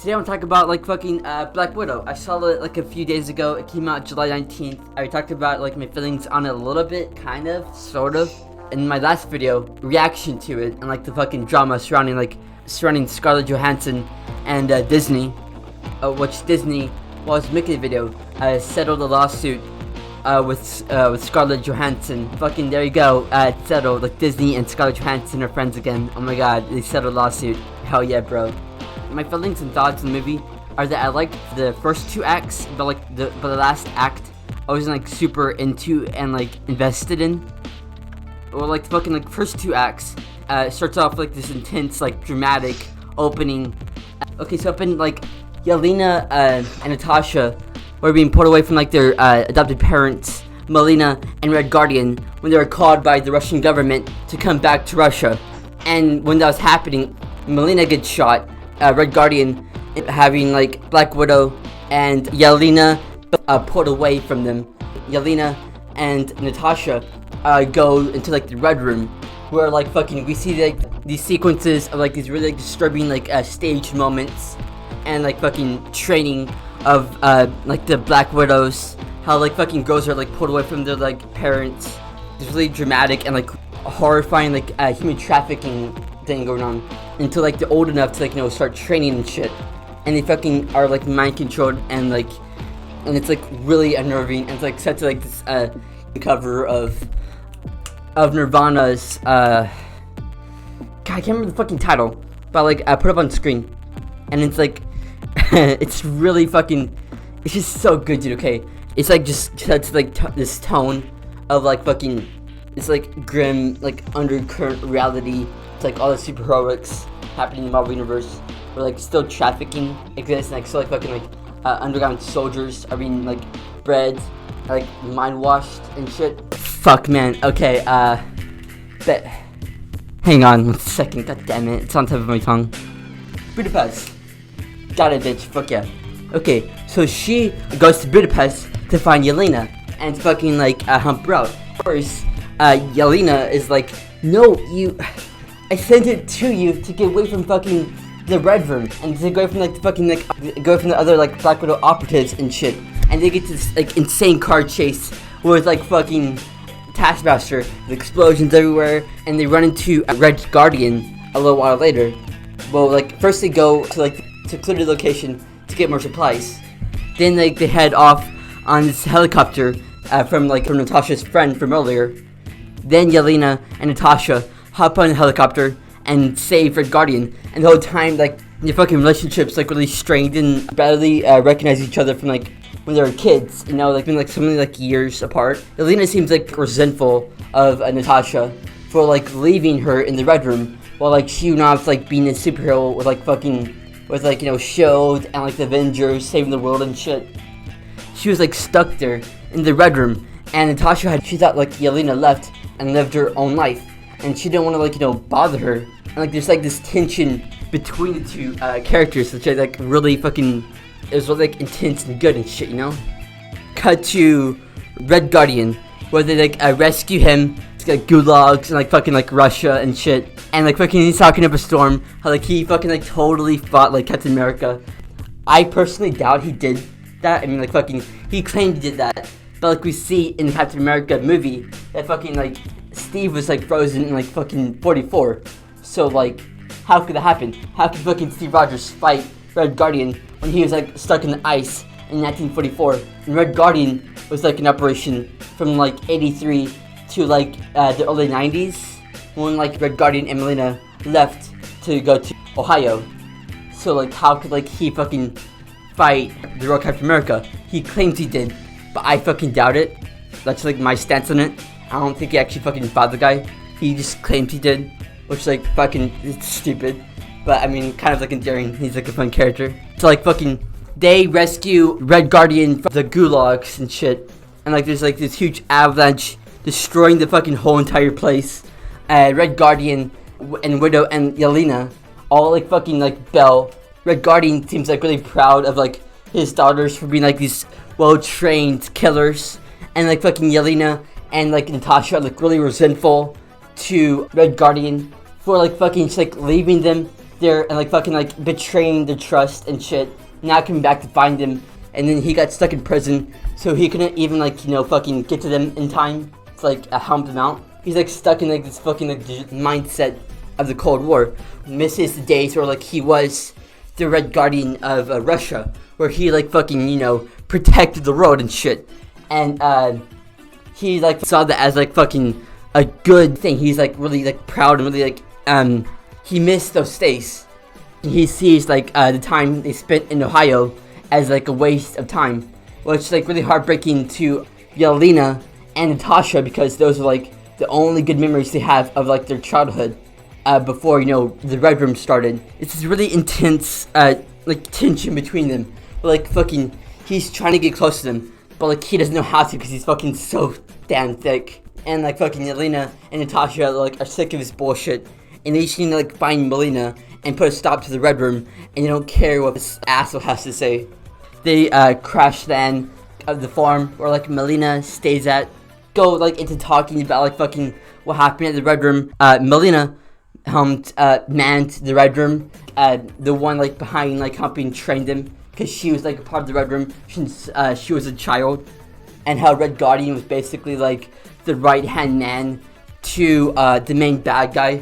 Today I want to talk about like fucking Black Widow. I saw it like a few days ago. It came out July 19th. I talked about like my feelings on it a little bit, kind of, sort of. In my last video, reaction to it and like the fucking drama surrounding Scarlett Johansson and Disney, which Disney, while I was making the video, settled a lawsuit with Scarlett Johansson. Fucking there you go. It's settled. Like Disney and Scarlett Johansson are friends again. Oh my god, they settled a lawsuit. Hell yeah, bro. My feelings and thoughts on the movie are that I liked the first two acts, but the last act I wasn't like super into and like invested in. Or like the fucking like first two acts starts off like this intense like dramatic opening. Okay, so up in like Yelena and Natasha were being pulled away from like their adopted parents, Melina and Red Guardian, when they were called by the Russian government to come back to Russia. And when that was happening, Melina gets shot. Red Guardian having like Black Widow and Yelena pulled away from them. Yelena and Natasha go into like the Red Room, where like fucking we see like these sequences of like these really like, disturbing like staged moments and like fucking training of like the Black Widows, how like fucking girls are like pulled away from their like parents. It's really dramatic and like horrifying like human trafficking thing going on until like they're old enough to like start training and shit, and they fucking are like mind controlled and it's like really unnerving, and it's like set to like this cover of Nirvana's God, I can't remember the fucking title, but like I put it up on screen, and it's like it's really fucking, it's just so good, dude. Okay, it's like just sets like this tone of like fucking, it's like grim like undercurrent reality. It's like all the superheroics happening in the Marvel universe, where like still trafficking exists, and like still like fucking like underground soldiers are being like bred, like mind washed and shit. Fuck, man. Okay, but hang on 1 second. God damn it, it's on top of my tongue. Budapest. Got it, bitch. Fuck yeah. Okay, so she goes to Budapest to find Yelena and fucking like hump her out. First, Yelena is like, no, I sent it to you to get away from fucking the Red Room and to go from like the fucking like go from the other like Black Widow operatives and shit. And they get to this like insane car chase with like fucking Taskmaster, with explosions everywhere, and they run into a Red Guardian a little while later. Well, like first they go to clear the location to get more supplies. Then like they head off on this helicopter from Natasha's friend from earlier. Then Yelena and Natasha hop on the helicopter and save Red Guardian, and the whole time like their fucking relationships like really strained and barely recognize each other from like when they were kids, like been like so many like years apart. Yelena seems like resentful of Natasha for like leaving her in the Red Room while like she went off like being a superhero with like fucking with like SHIELD and like the Avengers saving the world and shit. She was like stuck there in the Red Room, and Natasha she thought like Yelena left and lived her own life, and she didn't want to like bother her, and like there's like this tension between the two characters, which is like really fucking, it was really like intense and good and shit, Cut to Red Guardian, where they like rescue him. It's like gulags and like fucking like Russia and shit, and like fucking he's talking up a storm, how like he fucking like totally fought like Captain America. I personally doubt he did that. I mean like fucking he claimed he did that, but like we see in the Captain America movie that fucking like Steve was like frozen in like fucking 44. So like how could that happen? How could fucking Steve Rogers fight Red Guardian when he was like stuck in the ice in 1944, and Red Guardian was like an operation from like 83 to like the early 90s, when like Red Guardian and Melina left to go to Ohio. So like how could like he fucking fight the real Captain America? He claims he did, but I fucking doubt it. That's like my stance on it. I don't think he actually fucking fought the guy. He just claims he did, which like fucking it's stupid, but I mean kind of like endearing. He's like a fun character. So like fucking they rescue Red Guardian from the gulags and shit, and like there's like this huge avalanche destroying the fucking whole entire place. Red Guardian and Widow and Yelena all like fucking like Belle. Red Guardian seems like really proud of like his daughters for being like these well-trained killers, and like fucking Yelena and like Natasha are like really resentful to Red Guardian for like fucking just like leaving them there and like fucking like betraying their trust and shit, not coming back to find them, and then he got stuck in prison, so he couldn't even like, you know, fucking get to them in time to like help them out. He's like stuck in like this fucking like mindset of the Cold War, misses the days where like he was the Red Guardian of Russia, where he like fucking, you know, protected the world and shit, and he like saw that as like fucking a good thing. He's like really like proud and really like he missed those days. He sees like the time they spent in Ohio as like a waste of time, which is like really heartbreaking to Yelena and Natasha, because those are like the only good memories they have of like their childhood before, you know, the Red Room started. It's this really intense like tension between them. But, like fucking, he's trying to get close to them, but like he doesn't know how to because he's fucking so damn thick. And like fucking Yelena and Natasha like are sick of his bullshit, and they just need to like find Melina and put a stop to the Red Room, and they don't care what this asshole has to say. They crash the end of the farm where like Melina stays at, go like into talking about like fucking what happened at the Red Room. Melina helped manned the Red Room, the one like behind like helping train them, because she was like a part of the Red Room since she was a child, and how Red Guardian was basically like the right hand man to the main bad guy,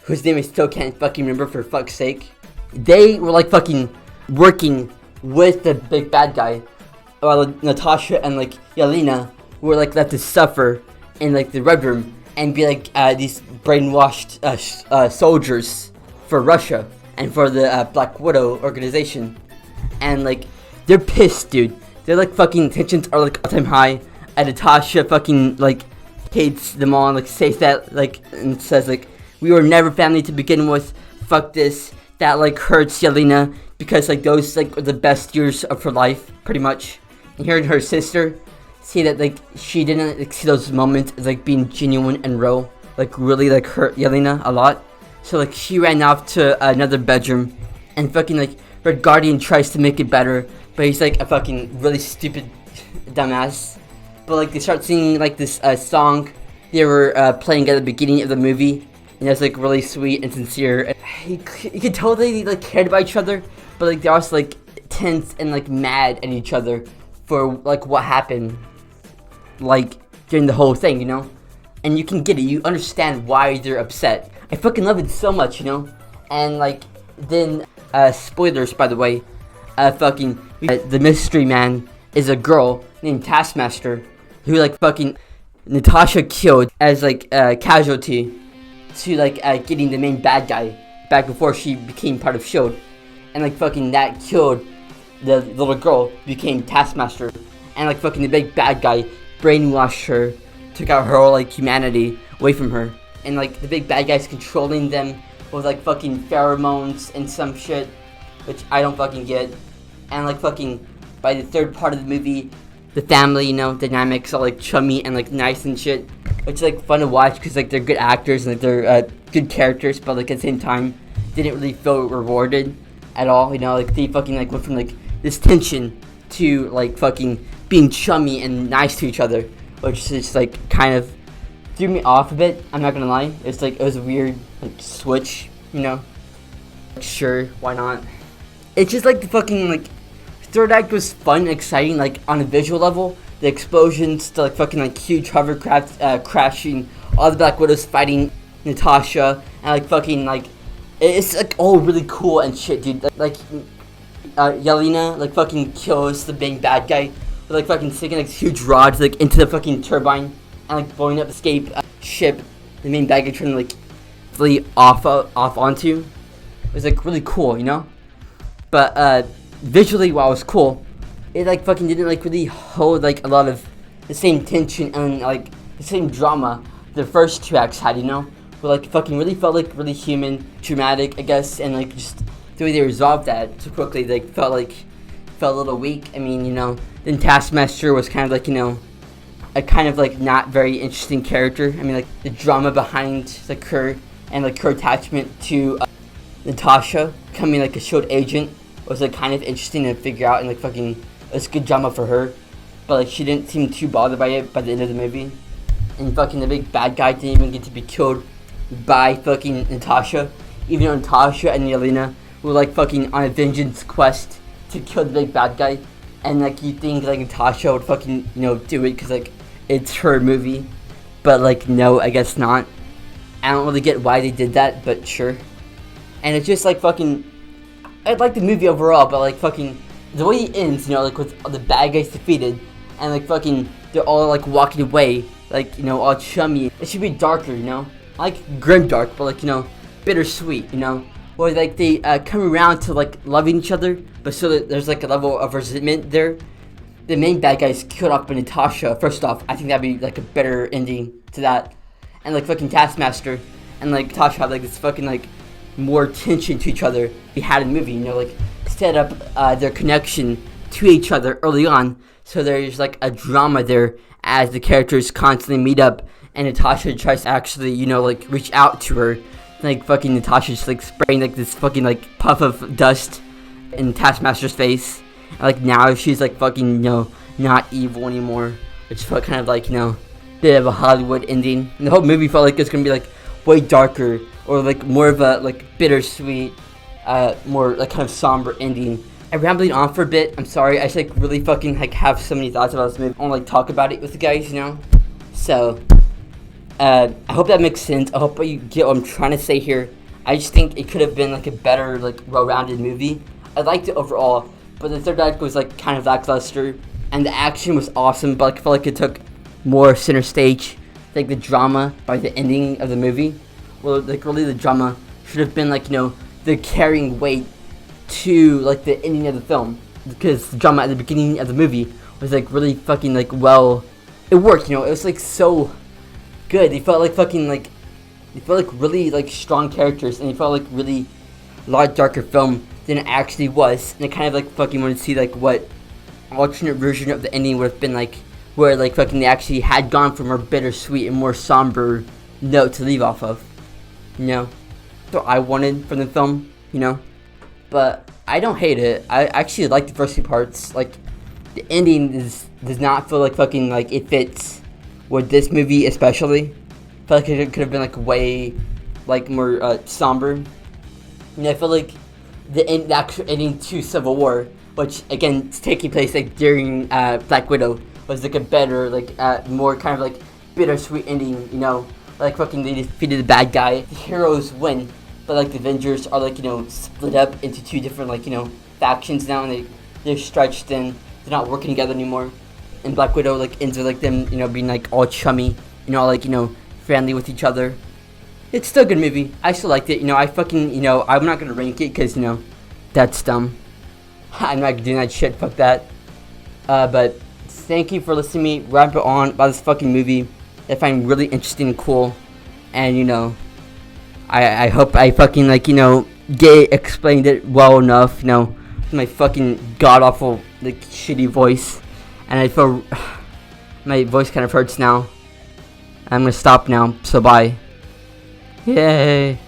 whose name I still can't fucking remember for fuck's sake. They were like fucking working with the big bad guy, while Natasha and like Yelena were like left to suffer in like the Red Room and be like these brainwashed soldiers for Russia and for the Black Widow organization. And like they're pissed, dude. They're like fucking tensions are like all time high. And Natasha fucking like hates them all and like says that like and says like, we were never family to begin with. Fuck this. That like hurts Yelena, because like those like are the best years of her life, pretty much. And hearing her sister say that like she didn't like, see those moments as like being genuine and real, like really like hurt Yelena a lot. So like she ran off to another bedroom, and fucking like Red Guardian tries to make it better, but he's like a fucking really stupid dumbass. But like they start singing like this song they were playing at the beginning of the movie, and it's like really sweet and sincere. And you could tell they like cared about each other, but like they're also like tense and like mad at each other for like what happened like during the whole thing, you know. And you can get it, you understand why they're upset. I fucking love it so much, you know. And like then spoilers by the way, fucking the mystery man is a girl named Taskmaster, who like fucking Natasha killed as like casualty to like getting the main bad guy back before she became part of SHIELD. And like fucking that killed the little girl, became Taskmaster. And like fucking the big bad guy brainwashed her, took out her whole like humanity away from her. And like the big bad guy's controlling them with like fucking pheromones and some shit, which I don't fucking get. And like fucking by the third part of the movie, the family, you know, dynamics are like chummy and like nice and shit, which is like fun to watch because like they're good actors and like they're good characters, but like at the same time didn't really feel rewarded at all, you know. Like they fucking like went from like this tension to like fucking being chummy and nice to each other, which is like kind of threw me off a bit, I'm not gonna lie. It's like it was a weird like switch, you know. Like, sure, why not? It's just like the fucking like third act was fun and exciting, like on a visual level. The explosions, the like fucking like huge hovercraft crashing, all the Black Widows fighting Natasha, and like fucking like it's like all really cool and shit, dude. Like Yelena like fucking kills the big bad guy with like fucking sticking like huge rods like into the fucking turbine and like blowing up the escape ship the main bad guy trying to like flee off onto. It was like really cool, you know. But visually, while it was cool, it like fucking didn't like really hold like a lot of the same tension and like the same drama the first two acts had, you know. But like fucking really felt like really human, dramatic, I guess, and like just the way they resolved that so quickly, like felt a little weak. I mean, you know, then Taskmaster was kind of like, you know, a kind of like not very interesting character. I mean, like the drama behind like her and like her attachment to Natasha becoming like a SHIELD agent was like kind of interesting to figure out, and like fucking it was good drama for her, but like she didn't seem too bothered by it by the end of the movie. And fucking the big bad guy didn't even get to be killed by fucking Natasha. even though Natasha and Yelena were like fucking on a vengeance quest to kill the big bad guy, and like you think like Natasha would fucking do it because like it's her movie, but like no, I guess not. I don't really get why they did that, but sure. And it's just like fucking, I like the movie overall, but like fucking the way it ends, like with all the bad guys defeated, and like fucking they're all like walking away, like all chummy. It should be darker, like grimdark, but like bittersweet, where like they come around to like loving each other, but so that there's like a level of resentment there. The main bad guy is killed off by Natasha. First off, I think that'd be like a better ending to that, and like fucking Taskmaster and like Natasha have like this fucking like more tension to each other we had in the movie, like set up their connection to each other early on, so there's like a drama there as the characters constantly meet up and Natasha tries to actually like reach out to her, like fucking Natasha just like spraying like this fucking like puff of dust in Taskmaster's face, and like now she's like fucking not evil anymore, which felt kind of like bit of a Hollywood ending, and the whole movie felt like it's gonna be like way darker or like more of a like bittersweet, more like kind of somber ending. I'm rambling on for a bit. I'm sorry. I just like really fucking like have so many thoughts about this movie. I want to like talk about it with the guys, So, I hope that makes sense. I hope you get what I'm trying to say here. I just think it could have been like a better like well-rounded movie. I liked it overall, but the third act was like kind of lackluster, and the action was awesome, but like, I felt like it took more center stage. Like the drama by the ending of the movie. Well, like really the drama should have been like the carrying weight to like the ending of the film, because the drama at the beginning of the movie was like really fucking like it worked, it was like so good. They felt like fucking like really like strong characters, and they felt like really a lot darker film than it actually was, and I kind of like fucking wanted to see like what alternate version of the ending would have been like, where like fucking they actually had gone from a bittersweet and more somber note to leave off of, so I wanted from the film, but I don't hate it. I actually like the first two parts. Like the ending does not feel like fucking like it fits with this movie, especially. I feel like it could have been like way like more somber. I feel like the actual ending to Civil War, which again is taking place like during Black Widow, was like a better like more kind of like bittersweet ending. Like fucking they defeated the bad guy, the heroes win. But like the Avengers are like split up into two different like factions now, and they're stretched thin. They're not working together anymore. And Black Widow like ends with like them being like all chummy, like friendly with each other. It's still a good movie. I still liked it. I fucking I'm not gonna rank it because that's dumb. I'm not doing that shit. Fuck that. But thank you for listening to me ramble on about this fucking movie that I find really interesting and cool, and I hope I fucking like explained it well enough, with my fucking god awful like shitty voice, and I feel my voice kind of hurts now. I'm gonna stop now, so bye. Yay.